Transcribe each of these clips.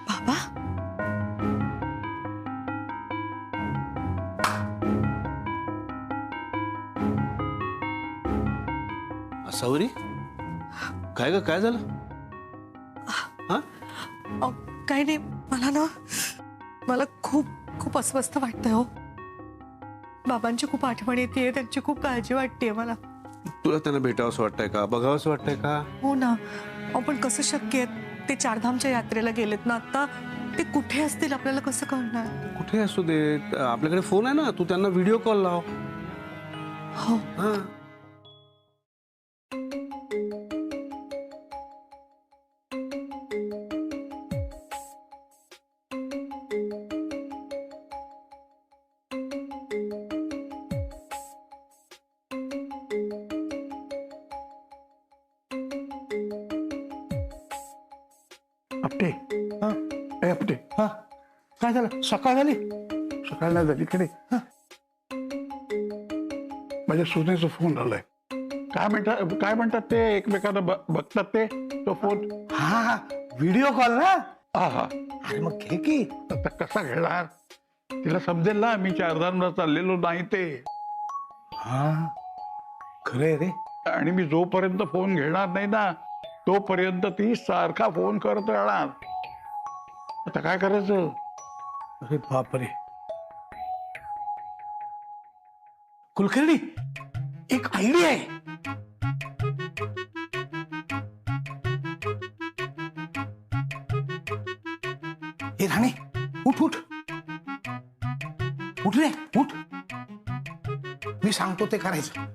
बाबा सावरी काय ग काय झालं? हा काही नाही मला खूप खूप अस्वस्थ वाटतंय हो. बाबांची खूप आठवण येते, त्यांची खूप काळजी वाटते मला. तुला त्यांना भेटावंसं वाटतंय का, बघावंसं वाटतंय का? हो ना. पण कसं शक्य आहे, ते चारधामच्या यात्रेला गेलेत ना, आता ते कुठे असतील आपल्याला कसं कळणार? कुठे असू दे, आपल्याकडे फोन आहे ना, तू त्यांना व्हिडिओ कॉल लाव. हो. हा आपटे ए आपटे काय झालं? सकाळ झाली? सकाळ नाही झाली की नाही? माझ्या सुनेचा फोन आलाय. काय म्हणतात ते एकमेकांना बघतात ते तो फोन. हा व्हिडिओ कॉल ना. हा अरे मग घे की. आता कसा घेणार? तिला समजेल ना मी चारधामला चाललेलो नाही ते. हा खरंय रे. आणि मी जोपर्यंत फोन घेणार नाही ना तोपर्यंत ती सारखा फोन करत राहणार. आता काय करायचं? अरे बापरे. कुलकर्णी एक आयडिया आहे. हे राणे उठ उठ उठ रे उठ. मी सांगतो ते करायचं.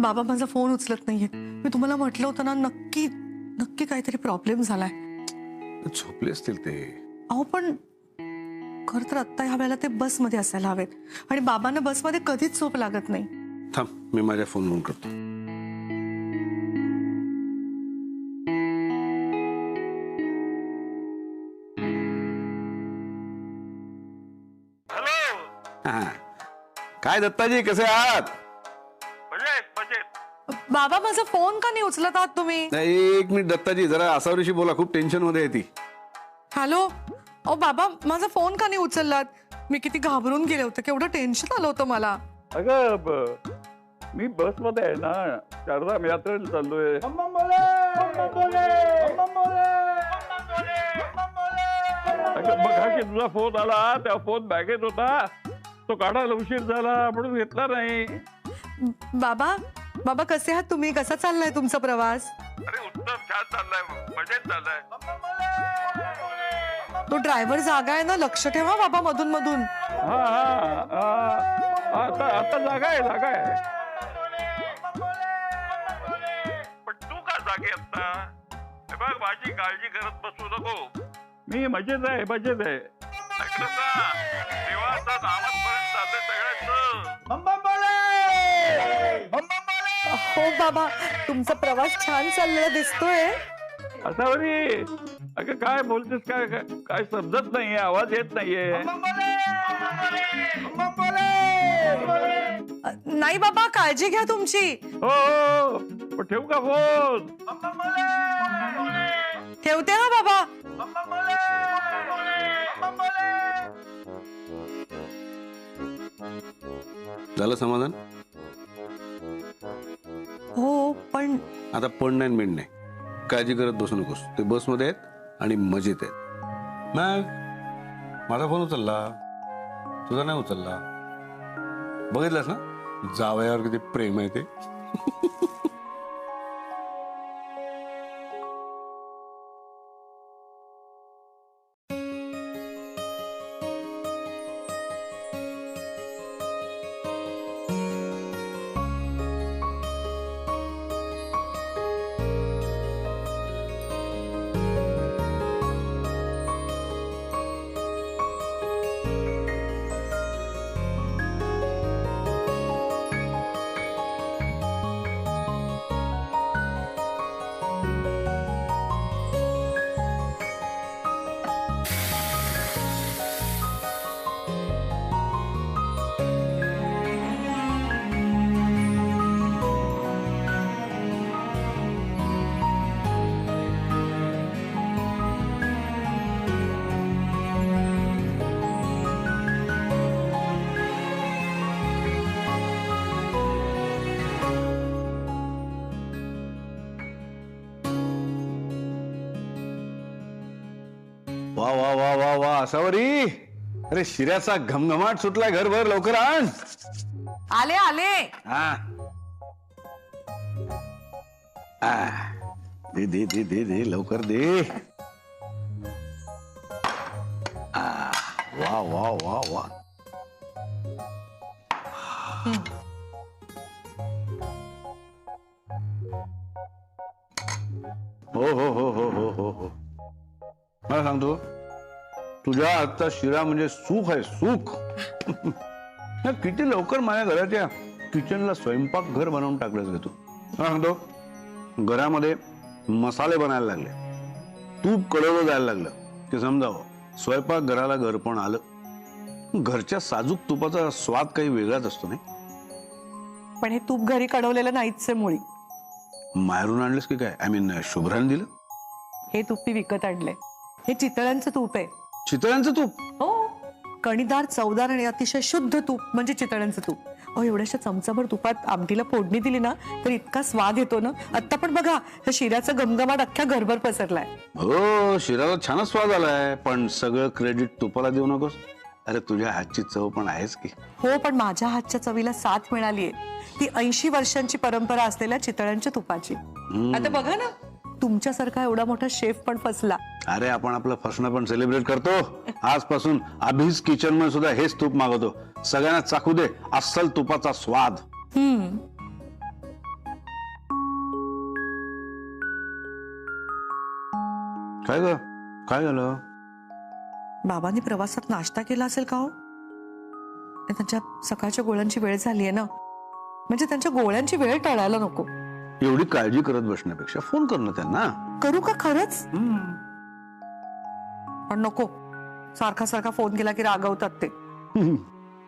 बाबा माझा फोन उचलत नाहीये. मी तुम्हाला म्हटलं होतं ना, नक्की नक्की काहीतरी प्रॉब्लेम झालाय. झोपले असतील ते. अहो पण खरं तर आत्ता ह्या वेळेला ते बसमध्ये असायला हवेत, आणि बाबांना बसमध्ये कधीच झोप लागत नाही. थांब, मी माझ्या फोनवरून करतो. हॅलो. काय दत्ताजी, कसे आहात? बाबा माझा फोन का नाही उचलत आहात तुम्ही? नाही, एक मिनिट दत्ताजी, जरा आसावरीशी बोला, खूप टेन्शन मध्ये आहे ती. हॅलो. अहो बाबा माझा फोन का नाही उचललात? मी किती घाबरून गेले होते, केवढं टेन्शन आलं होतं मला. अगं मी बस मध्ये आहे ना, चारधाम यात्रेला चाललोय. बघा की तुझा फोन आला, त्या फोन बॅगेत होता, तो काढायला उशीर झाला म्हणून घेतला नाही. बाबा बाबा कसे आहात तुम्ही? कसा चाललाय तुमचा प्रवास? अरे उत्तम, छान चाललाय, मजेत चाललाय. तो ड्रायव्हर जागा आहे ना, लक्ष ठेवा बाबा मधून मधून. हा आता जागा आहे. पण तू का जागे आता? बघ, माझी काळजी करत बसू नको. मी मजेत आहे. ऐकलं का? देवाचा नावापर्यंत चाललंय सगळ्यांचं. हो बाबा, तुमचा प्रवास छान चाललेला दिसतोय. असावरी, अगं काय बोलतेस? काय समजत नाहीये, आवाज येत नाहीये. नाही बाबा, काळजी घ्या तुमची. हो, पण ठेवू का फोन? ठेवते हा बाबा. झालं समाधान? हो पण आता पण नाही मिळ नाही, काळजी करत बसू नकोस. ते बसमध्ये आहेत आणि मजेत आहेत. मग माझा फोन उचलला, तुझा नाही उचलला. बघितलंस ना जावयावर किती प्रेम आहे ते. बासावरी, अरे शिऱ्याचा घमघमाट सुटलाय घरभर, लवकर आण. आले आले. हा. दे दे दे दे दे लवकर दे. वा वा वा वा. हो हो हो हो हो हो हो. मला सांगतो, तुझ्या हातचा शिरा म्हणजे सुख आहे, सुख. किती लवकर माझ्या घराच्या किचनला स्वयंपाक घर बनवून टाकलंस ग तू. मला सांगतो, घरामध्ये मसाले बनायला लागले, तूप कडवलं जायला लागलं की समजावं स्वयंपाक घराला घर पण आलं. घरच्या साजूक तुपाचा स्वाद काही वेगळाच असतो नाही. पण हे तूप घरी कडवलेलं नाहीच मुळी. माहेरून आणलंस की काय? आय मीन शुभ्राने दिलं? हे तूप मी विकत आणलंय. हे चितळ्यांचं तूप आहे. चितळ्यांचं तूप? हो, कणीदार, चवदार आणि अतिशय शुद्ध तूप म्हणजे चितळ्यांचं तूप. अहो, एवढ्याशा चमचाभर तुपात आमटीला फोडणी दिली ना तर इतका स्वाद येतो ना. आता पण बघा, त्या शिऱ्याचा गमगमाट अख्ख्या घरभर पसरलाय. हो, शिराला छानच स्वाद आलाय, पण सगळं क्रेडिट तुपाला देऊ नकोस. अरे तुझ्या हातची चव पण आहेच की. हो, पण माझ्या हातच्या चवीला साथ मिळालीये ती 80 वर्षांची परंपरा असलेल्या चितळ्यांच्या तुपाची. आता बघा ना, तुमच्यासारखा एवढा मोठा शेफ पण फसला. अरे आपण आपलं फसणं पण सेलिब्रेट करतो. आजपासून अभिज किचन मध्ये सुद्धा हेच तूप मागवतो. सगळ्यांना चाखू दे अस्सल तुपाचा स्वाद. काय ग, काय झालं? बाबांनी प्रवासात नाश्ता केला असेल का हो? त्यांच्या सकाळच्या गोळ्यांची वेळ झालीये ना, म्हणजे त्यांच्या गोळ्यांची वेळ टळायला नको. एवढी काळजी करत बसण्यापेक्षा फोन कर ना त्यांना. करू का खरंच? पण नको, सारखा सारखा फोन केला की रागवतात ते.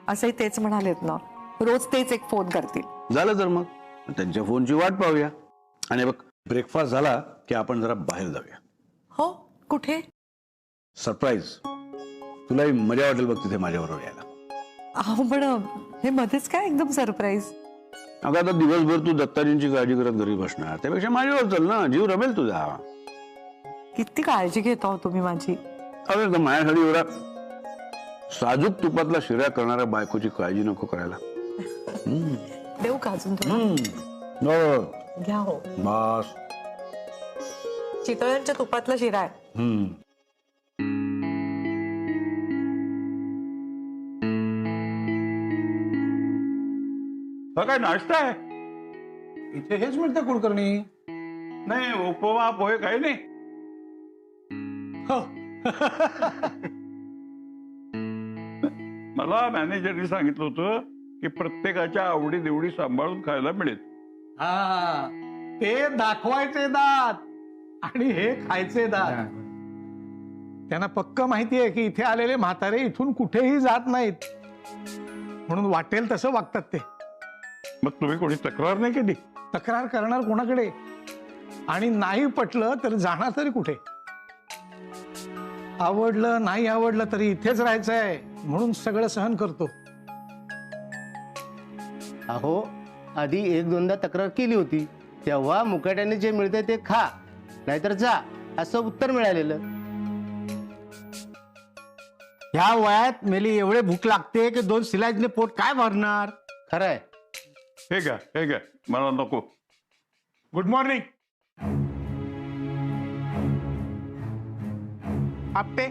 असंही तेच म्हणालेत ना, रोज तेच एक फोन करतील. झालं तर मग त्यांच्या फोनची वाट पाहूया. आणि बघ, ब्रेकफास्ट झाला की आपण जरा बाहेर जाऊया. हो, कुठे? सरप्राईज. तुलाही मजा वाटेल बघ तिथे माझ्याबरोबर यायला. अहो, पण हे मध्येच काय एकदम सरप्राईज? अगं आता दिवसभर तू दत्ताजींची काळजी करत घरी बसणार, त्यापेक्षा माझ्यावर चल ना, जीव रमेल तुझा. किती काळजी घेता हो तुम्ही माझी. अरे माझ्यासाठी एवढा साजूक तुपातला शिरा करणाऱ्या बायकोची काळजी नको करायला. देऊ का अजून थोडं? हो. घ्या हो. बस. चितळ्यांच्या तुपातला शिरा आहे. हा काय नाश्ता आहे? इथे हेच मिळतं कुलकर्णी. नाही, उपमा पोहे काही नाही. हो. मला मॅनेजरनी सांगितलं होतं की प्रत्येकाच्या आवडी निवडी सांभाळून खायला मिळेल. हा, ते दाखवायचे दात आणि हे खायचे दात. त्यांना पक्क माहिती आहे की इथे आलेले म्हातारे इथून कुठेही जात नाहीत, म्हणून वाटेल तसं वागतात ते. मग तुम्ही कोणी तक्रार नाही केली? तक्रार करणार कोणाकडे? आणि नाही पटलं तर जाणार तरी कुठे? आवडलं नाही आवडलं तरी इथेच राहायचंय म्हणून सगळं सहन करतो. अहो, आधी 1-2दा तक्रार केली होती, तेव्हा मुकाट्याने जे मिळते ते खा नाहीतर जा असं उत्तर मिळालेलं. ह्या वयात मेली एवढे भूक लागते की 2 सिलाजने पोट काय भरणार? खरंय. हे घ्या, मला नको. Good morning. आपटे,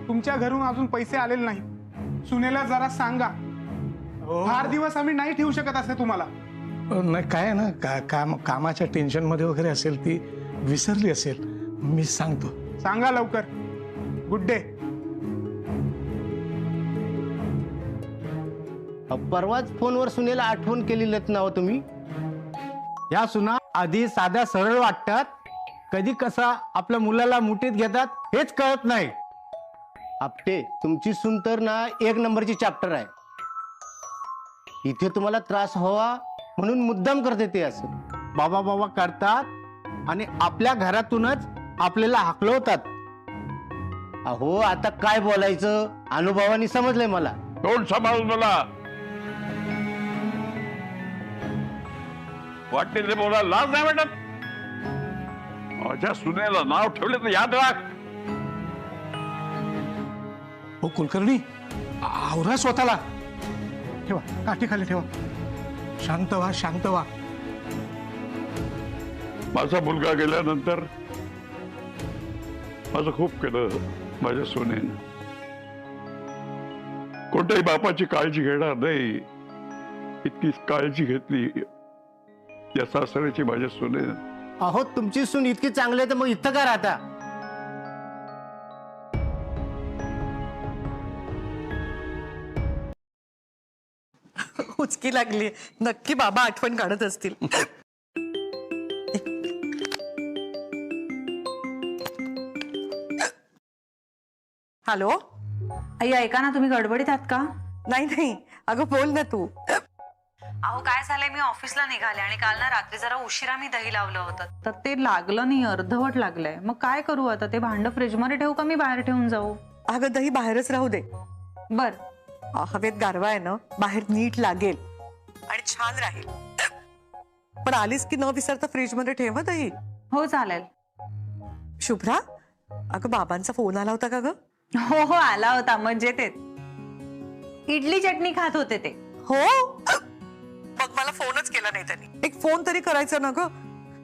तुमच्या घरून अजून पैसे आलेले नाही. सुनेला जरा सांगा. फार दिवस आम्ही नाही ठेवू शकत असे तुम्हाला. नाही काय ना, कामाच्या टेन्शन मध्ये वगैरे असेल, ती विसरली असेल. मी सांगतो. सांगा लवकर. Good day. परवाच फोनवर सुनेला आठवण केलेलं नाव तुम्ही. या सुना आधी साध्या सरळ वाटतात, कधी कसा आपल्या मुलाला मुठीत घेतात हेच कळत नाही. आपटे, तुमची सून तर ना 1 नंबरची चॅप्टर आहे. इथे तुम्हाला त्रास व्हावा म्हणून मुद्दाम करते ते असं. बाबा बाबा करतात आणि आपल्या घरातूनच आपल्याला हाकलवतात. अहो, आता काय बोलायचं अनुभवाने समजलंय मला. तोंड सांभाळून मला. वाटते ते बोला, लाज नाही वाटत? माझ्या सुनेला नाव ठेवले तर याद राख. हो कुलकर्णी, आवरा स्वतःला. ठेवा काठी खाली ठेवा. शांत व्हा, शांत व्हा. माझा मुलगा गेल्यानंतर माझं खूप केलं माझ्या सोनेनं. कोणत्याही बापाची काळजी घेणार नाही इतकी काळजी घेतली या सासऱ्याची माझ्या सोनेनं. अहो तुमची सून इतकी चांगली आहे तर मग इथं का राहता? उचकी लागली. नक्की बाबा आठवण काढत असतील. हॅलो. आई ऐका ना, तुम्ही गडबडीत आहात का? नाही नाही, अगं बोल ना तू. अहो काय झालंय, मी ऑफिसला निघाले आणि काल ना रात्री जरा उशिरा मी दही लावलं होतं तर ते लागलं नाही, अर्धवट लागलंय. मग काय करू आता? ते भांड फ्रीजमध्ये ठेवू का मी बाहेर ठेवून जाऊ? अगं दही बाहेरच राहू दे. बर. हवेत गारवा आहे ना, बाहेर नीट लागेल आणि छान राहील. पण आलीस की न विसरता फ्रीज मध्ये ठेव दही. हो चालेल. शुभ्रा, अगं बाबांचा फोन आला होता का ग? हो हो आला होता. मजेत आहेत. इडली चटणी खात होते ते. हो. मग मला फोनच केला नाही त्यांनी. एक फोन तरी करायचा ना ग.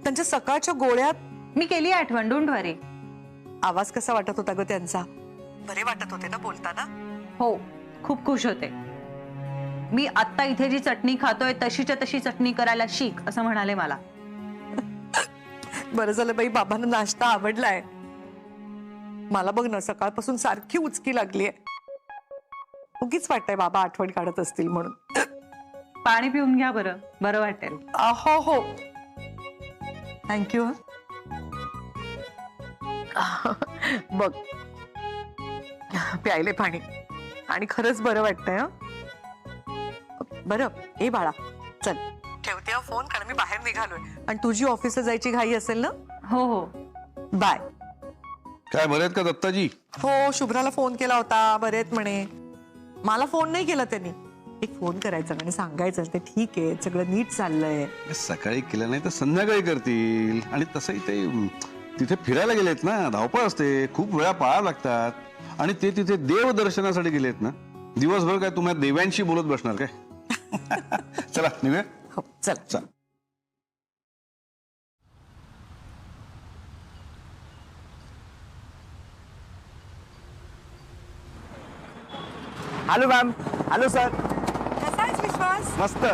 त्यांच्या सकाळच्या गोळ्यात मी केली आठवण, डोंट वरी. आवाज कसा वाटत होता ग त्यांचा? बरे वाटत होते ना बोलताना? हो खूप खुश होते. मी आत्ता इथे जी चटणी खातोय तशीच्या तशी चटणी करायला शिक असं म्हणाले मला. बरं झालं बाई, बाबांना नाश्ता आवडलाय. मला बघ ना, सकाळपासून सारखी उचकी लागलीये. उगीच वाटतंय बाबा आठवण काढत असतील म्हणून. पाणी पिऊन घ्या बरं, बरं वाटेल. हो हो, थँक्यू. बघ प्यायले पाणी आणि खरंच बरं वाटतंय. बरं ए बाळा, चल ठेवते फोन, कारण मी बाहेर निघालोय आणि तुझी ऑफिसला जायची घाई असेल ना. हो हो बाय. काय बरे आहेत का दत्ताजी? हो, शुभ्राला फोन केला होता, बरेत म्हणे. मला फोन नाही केला त्यांनी. एक फोन करायचा आणि सांगायचं ते ठीक आहे, सगळं नीट चाललंय. सकाळी केलं नाही तर संध्याकाळी करतील. आणि तसंही ते तिथे फिरायला गेलेत ना, धावपळ असते, खूप वेळा पाळावं लागतात. आणि ते तिथे देव दर्शनासाठी गेलेत ना, दिवसभर काय तुम्हाला देव्यांशी बोलत बसणार काय? चला निघूया. हो चल. चल. Hello ma'am. Hello sir. कसा आहेस विश्वास? मस्त.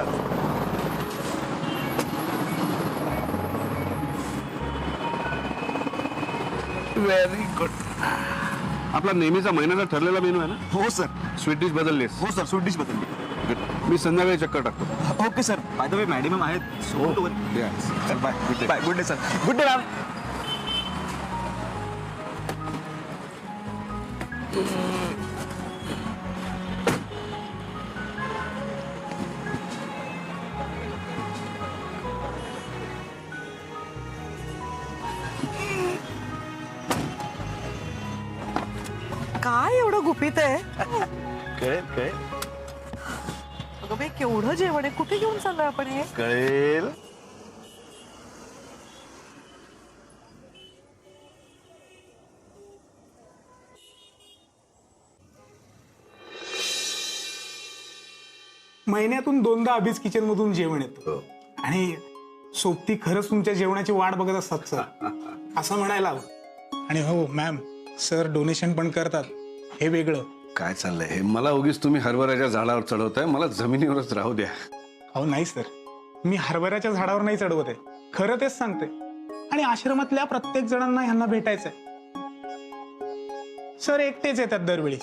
Very good. आपला नेहमीचा महिन्याचा ठरलेला मेनू आहे ना? हो सर. स्वीट डिश बदललीस? हो सर, स्वीट डिश बदलली. Good. मी संध्याकाळी चक्कर टाकतो. Okay sir. By the way madam आहेत. Bye. Good day. Bye. Good day sir. Good day ma'am. काय एवढं गुपित आहे? कळेल कळेल अगं बाई, केवढं जेवण आहे. कुठे घेऊन चाललोय आपण हे? कळेल. महिन्यातून 2दा अभिज किचन मधून जेवण येतं. आणि सोबती खरंच तुमच्या जेवणाची वाट बघत असतात सर, असं म्हणायला हवं. आणि हो मॅम, सर डोनेशन पण करतात, हे वेगळं. काय चाललंय हे? मला उगीच तुम्ही हरभऱ्याच्या झाडावर चढवताय, मला जमिनीवरच राहू द्या. अहो नाही सर, मी हरभऱ्याच्या झाडावर नाही चढवत आहे, खरं तेच सांगते. आणि आश्रमातल्या प्रत्येक जणांना ह्यांना भेटायचंय. सर एकटेच येतात दरवेळी,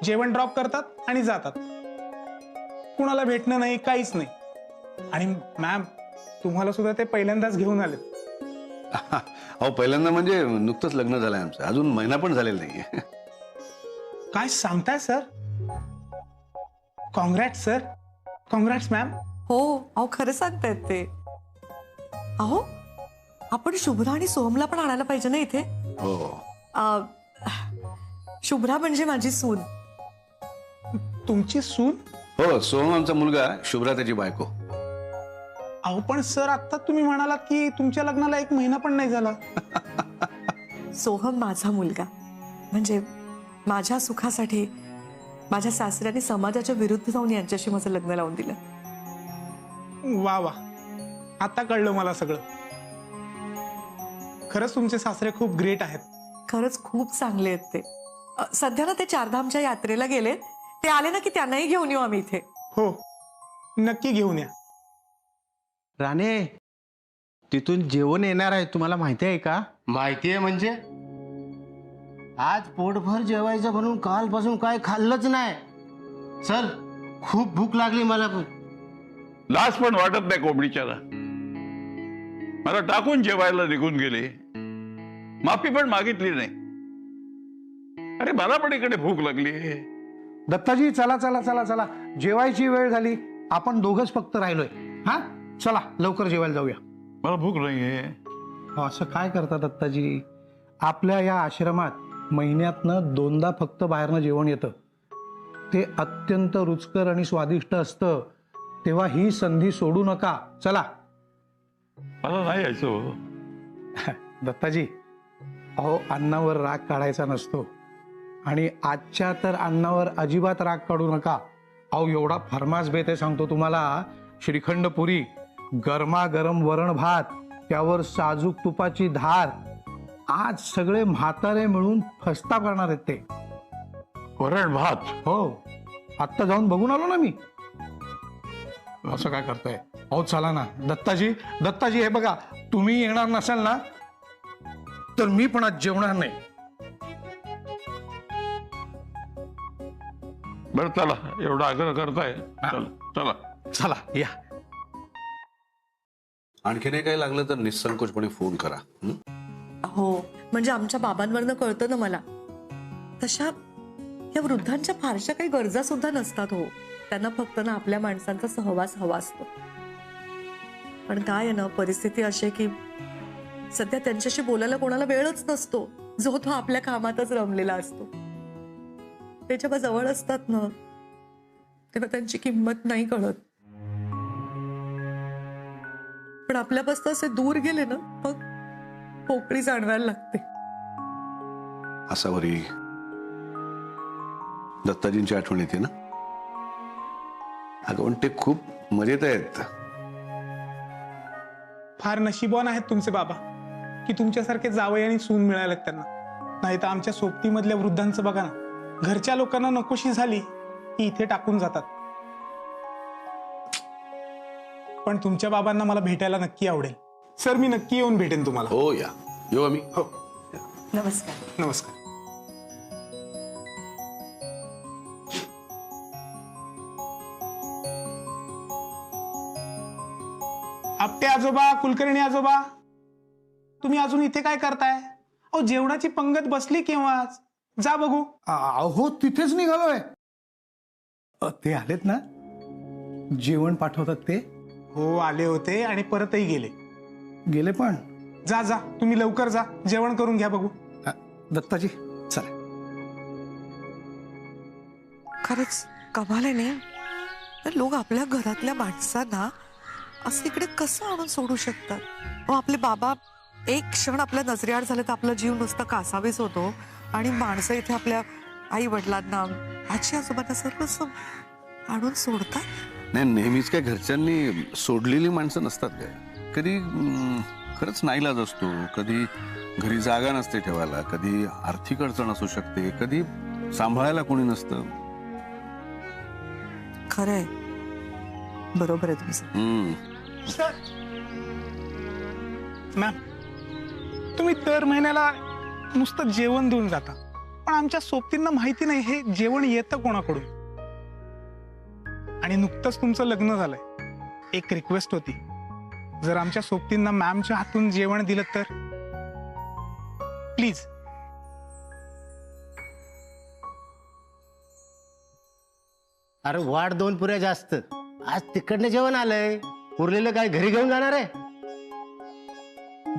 जेवण ड्रॉप करतात आणि जातात. कुणाला भेटणं नाही, काहीच नाही. आणि मॅम, तुम्हाला सुद्धा ते पहिल्यांदाच घेऊन आले. अहो पहिल्यांदा म्हणजे नुकतंच लग्न झालंय आमचं, अजून महिना पण झालेला नाहीये. काय सांगताय sir? Congrats sir. Congrats ma'am. हो, अहो खरं सांगतायत ते. अहो आपण शुभ्रा आणि सोहमला पण आणायला पाहिजे ना इथे. हो. शुभ्रा म्हणजे माझी सून. तुमची सून? हो, सोहम आमचा मुलगा, शुभ्रा त्याची बायको. अहो पण सर, आता तुम्ही म्हणालात की तुमच्या लग्नाला 1 महिना पण नाही झाला. सोहम माझा मुलगा, म्हणजे माझ्या सुखासाठी माझ्या सासऱ्याने समाजाच्या विरुद्ध जाऊन यांच्याशी माझं लग्न लावून दिलं. वा वा, आता कळलं मला सगळं. खरंच तुमचे सासरे खूप ग्रेट आहेत. खरंच खूप चांगले आहेत ते. सध्या ना ते चारधामच्या यात्रेला गेले. ते आले ना की त्यांनाही घेऊन येऊ आम्ही इथे. हो, नक्की घेऊन या. राणे, तिथून जेवण येणार आहे, तुम्हाला माहिती आहे का? माहितीये म्हणजे आज पोटभर जेवायचं म्हणून कालपासून काय खाल्लंच नाही. चल, खूप भूक लागली मला पण. लाज पण वाटत नाही कोंबडीच्याला. मला टाकून जेवायला निघून गेले, माफी पण मागितली नाही. अरे मला पण इकडे भूक लागली. दत्ताजी, चला चला चला चला, जेवायची वेळ झाली. आपण दोघच फक्त राहिलोय. हा, चला लवकर जेवायला जाऊया. मला भूक नाहीये. असं काय करता दत्ताजी? आपल्या या आश्रमात महिन्यातनं 2दा फक्त बाहेरनं जेवण येतं. ते अत्यंत रुचकर आणि स्वादिष्ट असतं. तेव्हा ही संधी सोडू नका. चला. मला नाही यायचं हो. दत्ताजी, अहो, अन्नावर राग काढायचा नसतो. आणि आजच्या तर अन्नावर अजिबात राग काढू नका. अहो, एवढा फरमास बेत आहे सांगतो तुम्हाला. श्रीखंड पुरी, गरमागरम वरण भात, त्यावर साजूक तुपाची धार. आज सगळे म्हातारे मिळून फस्ता करणार आहेत ते. वरण भात? हो, आत्ता जाऊन बघून आलो ना मी. असं काय करताय? अहो चला ना. दत्ताजी, दत्ताजी, हे बघा, तुम्ही येणार नसाल ना तर मी पण आज जेवणार नाही. बरं चला, एवढा आग्रह करताय. चला चला चला या. आणखीनही काही लागलं तर निसंकोचपणे फोन करा. हो, म्हणजे आमच्या बाबांवरनं कळतं ना मला. तशा या वृद्धांच्या फारशा काही गरजा सुद्धा नसतात हो. त्यांना फक्त ना आपल्या माणसांचा सहवास हवा असतो. पण काय आहे ना, परिस्थिती अशी की सध्या त्यांच्याशी बोलायला कोणाला वेळच नसतो. जो तो आपल्या कामातच रमलेला असतो. ते जेव्हा जवळ असतात ना तेव्हा त्यांची किंमत नाही कळत. पण आपल्यापासून असे दूर गेले ना मग पोकळी जाणवायला लागते. असावरी दत्ताजींची आठवण येते ना. अगं पण ते खूप मजेत आहेत. फार नशीबवान आहेत तुमचे बाबा की तुमच्यासारखे जावई आणि सून मिळालेत त्यांना. नाही तर आमच्या सोबतीमधल्या वृद्धांचं बघा ना, घरच्या लोकांना नकोशी झाली की इथे टाकून जातात. पण तुमच्या बाबांना मला भेटायला नक्की आवडेल. सर, मी नक्की येऊन भेटेन तुम्हाला. हो, या येऊ आम्ही. हो, नमस्कार. नमस्कार. आपटे आजोबा, कुलकर्णी आजोबा, तुम्ही अजून इथे काय करताय? अहो, जेवणाची पंगत बसली केव्हाच. जा बघू. अहो, तिथेच निघालोय. ते आलेत ना, जेवण पाठवतात ते. हो, आले होते आणि परतही गेले. गेले पण. जा जा, तुम्ही लवकर जा, जेवण करून घ्या बघू. दत्ताजी, चला. खरंच कमाल आहे नाही. तर लोक आपल्या घरातल्या माणसांना असं इकडे कसं आणून सोडू शकतात? आपले बाबा एक क्षण आपल्या नजरेआड झाले तर आपला जीव नुसता कासावीस होतो. आणि माणसं इथे आपल्या आई वडिलांना, आजी आजोबांना सर्व आणून सोडतात. नाही, नेहमीच काय घरच्यांनी सोडलेली माणसं नसतात काय. कधी खरंच नाईलाज असतो, कधी घरी जागा नसते ठेवायला, कधी आर्थिक अडचण असू शकते, कधी सांभाळायला कोणी नसतं. खरंय, बरोबर आहे तुमचं. मॅम, तुम्ही दर महिन्याला नुसतं जेवण देऊन जाता, पण आमच्या सोबतींना माहिती नाही हे जेवण येतं कोणाकडून. आणि नुकतंच तुमचं लग्न झालंय. एक रिक्वेस्ट होती, जर आमच्या सोबतींना मॅमच्या हातून जेवण दिलं तर प्लीज. अरे वाढ 2 पुऱ्या जास्त. आज तिकडनं जेवण आलंय. उरलेलं काय घरी घेऊन जाणार आहे?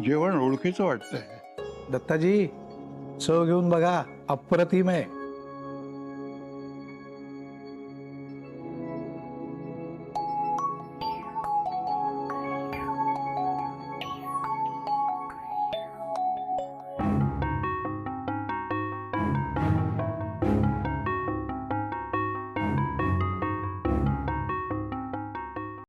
जेवण ओळखीचं वाटतंय. दत्ताजी, चव घेऊन बघा, अप्रतिम आहे.